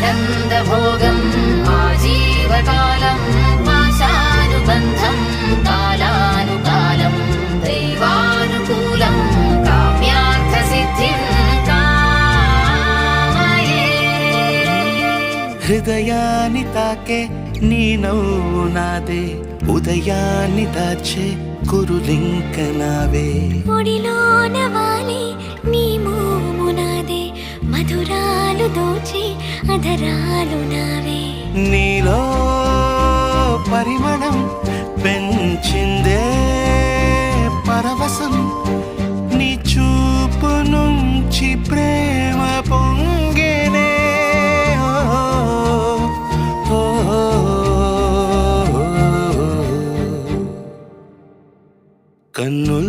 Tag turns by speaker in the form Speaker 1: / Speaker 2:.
Speaker 1: ఆనందభోగం ఆజీవకాలం పాశానుబంధం కాలానుకాలం దైవానుకూలం కామ్యార్థసిద్ధిం కామయే.
Speaker 2: హృదయాన్ని తాకే నీ నవ్వు నాదే, ఉదయాన్ని దాచే కురులింక నావే.
Speaker 3: ఒడిలోన వాలి నీ మోము నాదే, మధురాలు దోచి అధరాలు నావే.
Speaker 2: నీలో పరిమళం పెంచిందే పరవశం, నీ చూపు నుంచి ప్రేమ పొంగేనే. కన్నుల